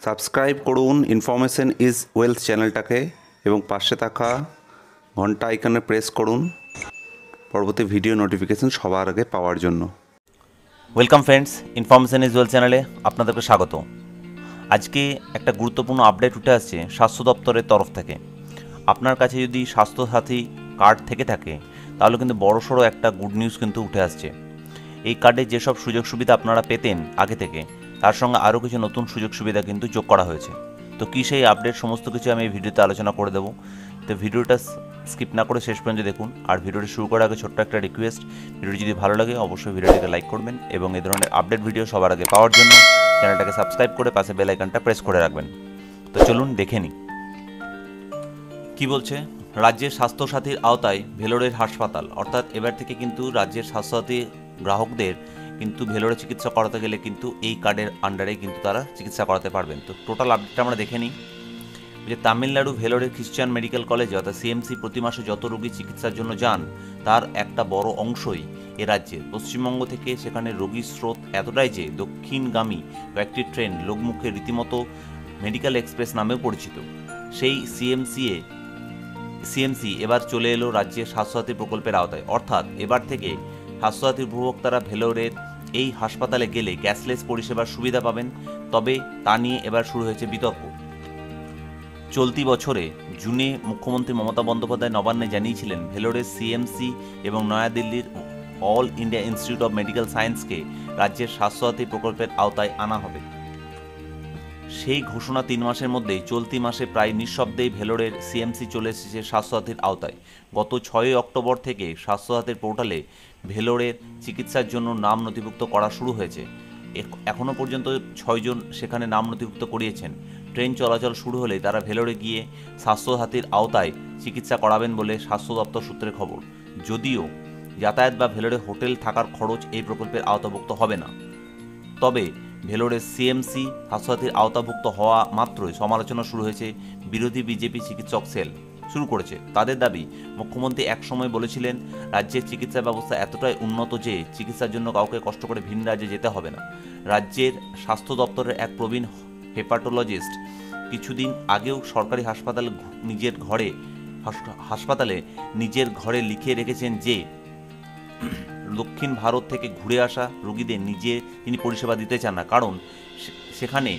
Subscribe করুন information is wealth চ্যানেলটাকে এবং পাশে থাকা ঘন্টা আইকনে প্রেস করুন পরবর্তী ভিডিও নোটিফিকেশন সবার আগে পাওয়ার জন্য। Welcome friends, information is wealth চ্যানেলে আপনাদেরকে স্বাগত। আজকে একটা গুরুত্বপূর্ণ আপডেট উঠে আসছে স্বাস্থ্য দপ্তরের তরফ থেকে। আপনার কাছে যদি স্বাস্থ্যসাথী কার্ড থেকে থাকে তাহলে কিন্তু বড়সড় একটা গুড নিউজ কিন্তু উঠে আসছে। এই কার্ডে যেসব সুযোগ সুবিধা আপনারা পেতেন আগে থেকে তার সঙ্গে আরও কিছু নতুন সুযোগ সুবিধা কিন্তু যোগ করা হয়েছে। তো কী সেই আপডেট সমস্ত কিছু আমি এই ভিডিওতে আলোচনা করে দেবো। তো ভিডিওটা স্কিপ না করে শেষ পর্যন্ত দেখুন। আর ভিডিওটি শুরু করার আগে ছোট্ট একটা রিকোয়েস্ট, ভিডিওটি যদি ভালো লাগে অবশ্যই ভিডিওটিকে লাইক করবেন এবং এই ধরনের আপডেট ভিডিও সবার আগে পাওয়ার জন্য চ্যানেলটাকে সাবস্ক্রাইব করে পাশে বেল আইকনটা প্রেস করে রাখবেন। তো চলুন দেখে নিই কী বলছে। রাজ্যের স্বাস্থ্যসাথীর আওতায় ভেলোরের হাসপাতাল, অর্থাৎ এবার থেকে কিন্তু রাজ্যের স্বাস্থ্যসাথী গ্রাহকদের কিন্তু ভেলোরে চিকিৎসা করাতে গেলে কিন্তু এই কার্ডের আন্ডারে কিন্তু তারা চিকিৎসা করাতে পারবেন। তো টোটাল আপডেটটা আমরা দেখে নিই। যে তামিলনাড়ু ভেলোরের খ্রিশ্চান মেডিকেল কলেজে অর্থাৎ সিএমসি প্রতি মাসে যত রোগী চিকিৎসার জন্য যান তার একটা বড় অংশই এ রাজ্যের। পশ্চিমবঙ্গ থেকে সেখানে রোগীর স্রোত এতটাই যে দক্ষিণগামী কয়েকটি ট্রেন লোকমুখে রীতিমতো মেডিকেল এক্সপ্রেস নামেও পরিচিত। সেই সিএমসি এবার চলে এলো রাজ্যের স্বাস্থ্যসাথী প্রকল্পের আওতায়, অর্থাৎ এবার থেকে স্বাস্থ্যসাথী উপভোক্তারা ভেলোরের এই হাসপাতালে গেলে ক্যাশলেস পরিষেবার সুবিধা পাবেন। তবে তা নিয়ে এবার শুরু হয়েছে বিতর্ক। চলতি বছরে জুনে মুখ্যমন্ত্রী মমতা বন্দ্যোপাধ্যায় নবান্নে জানিয়েছিলেন ভেলোরের সিএমসি এবং নয়াদিল্লির All India Institute of Medical সায়েন্সকে রাজ্যের স্বাস্থ্যসাথী প্রকল্পের আওতায় আনা হবে। সেই ঘোষণা 3 মাসের মধ্যেই চলতি মাসে প্রায় নিঃশব্দেই ভেলোরের সিএমসি চলে এসেছে স্বাস্থ্যসাথীর আওতায়। গত 6 অক্টোবর থেকে স্বাস্থ্যসাথীর পোর্টালে ভেলোরের চিকিৎসার জন্য নাম নথিভুক্ত করা শুরু হয়েছে। এখনও পর্যন্ত 6 জন সেখানে নাম নথিভুক্ত করিয়েছেন। ট্রেন চলাচল শুরু হলে তারা ভেলোরে গিয়ে স্বাস্থ্যসাথীর আওতায় চিকিৎসা করাবেন বলে স্বাস্থ্য দপ্তর সূত্রে খবর। যদিও যাতায়াত বা ভেলোরে হোটেল থাকার খরচ এই প্রকল্পের আওতাভুক্ত হবে না। তবে ভেলোরের সিএমসি স্বাস্থ্যসাথীর আওতাভুক্ত হওয়া মাত্রই সমালোচনা শুরু হয়েছে। বিরোধী বিজেপি চিকিৎসক সেল শুরু করেছে। তাদের দাবি, মুখ্যমন্ত্রী একসময় বলেছিলেন রাজ্যের চিকিৎসা ব্যবস্থা এতটাই উন্নত যে চিকিৎসার জন্য কাউকে কষ্ট করে ভিন রাজ্যে যেতে হবে না। রাজ্যের স্বাস্থ্য দপ্তরের এক প্রবীণ হেপাটোলজিস্ট কিছুদিন আগেও সরকারি হাসপাতালে নিজের ঘরে লিখে রেখেছেন যে দক্ষিণ ভারত থেকে ঘুরে আসা রোগীদের তিনি পরিষেবা দিতে চান না, কারণ সেখানে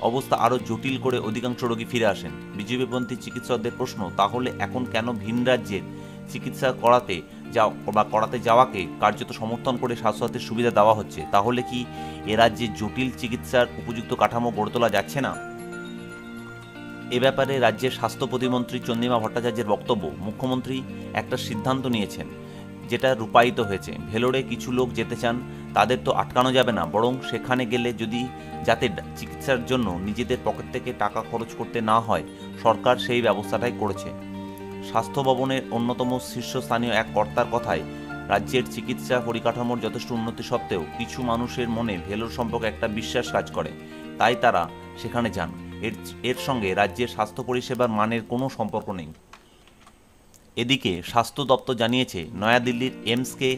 অবস্থা আরও জটিল করে অধিকাংশ রোগী ফিরে আসেন। বিজেপিপন্থী চিকিৎসকদের প্রশ্ন, তাহলে এখন কেন ভিন রাজ্যের চিকিৎসা করাতে যাওয়াকে কার্যত সমর্থন করে স্বাস্থ্যসাথীর সুবিধা দেওয়া হচ্ছে? তাহলে কি এ রাজ্যে জটিল চিকিৎসার উপযুক্ত কাঠামো গড়ে তোলা যাচ্ছে না? এ ব্যাপারে রাজ্যের স্বাস্থ্য প্রতিমন্ত্রী চন্দ্রিমা ভট্টাচার্যের বক্তব্য, মুখ্যমন্ত্রী একটা সিদ্ধান্ত নিয়েছেন যেটা রূপায়িত হয়েছে। ভেলোরে কিছু লোক যেতে চান, তাদের তো আটকানো যাবে না, বরং সেখানে গেলে যাতে চিকিৎসার জন্য নিজেদের পকেট থেকে টাকা খরচ করতে না হয় সরকার সেই ব্যবস্থাটাই করেছে। স্বাস্থ্য ভবনের অন্যতম শীর্ষস্থানীয় এক কর্তার কথায়, রাজ্যের চিকিৎসা পরিকাঠামোর যথেষ্ট উন্নতি সত্ত্বেও কিছু মানুষের মনে ভেলোর সম্পর্কে একটা বিশ্বাস কাজ করে, তাই তারা সেখানে যান। এর সঙ্গে রাজ্যের স্বাস্থ্য পরিষেবার মানের কোনো সম্পর্ক নেই। এদিকে স্বাস্থ্য দপ্তর জানিয়েছে নয়াদিল্লির এইমসকে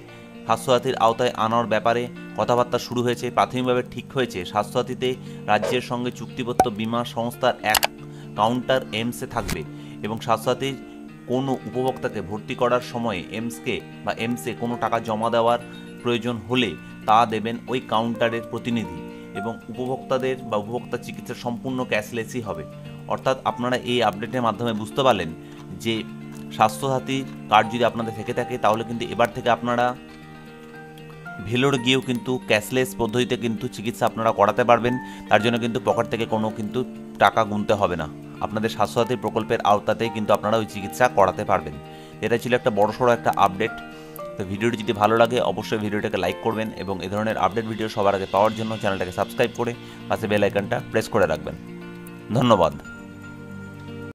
স্বাস্থ্যসাথীর আওতায় আনার ব্যাপারে কথাবার্তা শুরু হয়েছে। প্রাথমিকভাবে ঠিক হয়েছে স্বাস্থ্যসাথীতে রাজ্যের সঙ্গে চুক্তিবদ্ধ বীমা সংস্থার এক কাউন্টার এইমসে থাকবে এবং স্বাস্থ্যসাথীর কোনো উপভোক্তাকে ভর্তি করার সময়ে এইমসে কোনো টাকা জমা দেওয়ার প্রয়োজন হলে তা দেবেন ওই কাউন্টারের প্রতিনিধি এবং উপভোক্তা চিকিৎসা সম্পূর্ণ ক্যাশলেসই হবে। অর্থাৎ আপনারা এই আপডেটের মাধ্যমে বুঝতে পারলেন যে স্বাস্থ্যসাথী কার্ড যদি আপনাদের থেকে থাকে তাহলে কিন্তু এবার থেকে আপনারা ভেলোর গিয়েও কিন্তু ক্যাশলেস পদ্ধতিতে কিন্তু চিকিৎসা আপনারা করাতে পারবেন। তার জন্য কিন্তু পকেট থেকে কোনো কিন্তু টাকা গুনতে হবে না। আপনাদের স্বাস্থ্যসাথী প্রকল্পের আওতাতেই কিন্তু আপনারা ওই চিকিৎসা করাতে পারবেন। এটা ছিল একটা বড়সড় একটা আপডেট। তো ভিডিওটি যদি ভালো লাগে অবশ্যই ভিডিওটাকে লাইক করবেন এবং এই ধরনের আপডেট ভিডিও সবার আগে পাওয়ার জন্য চ্যানেলটাকে সাবস্ক্রাইব করে পাশে বেল আইকনটা প্রেস করে রাখবেন। ধন্যবাদ।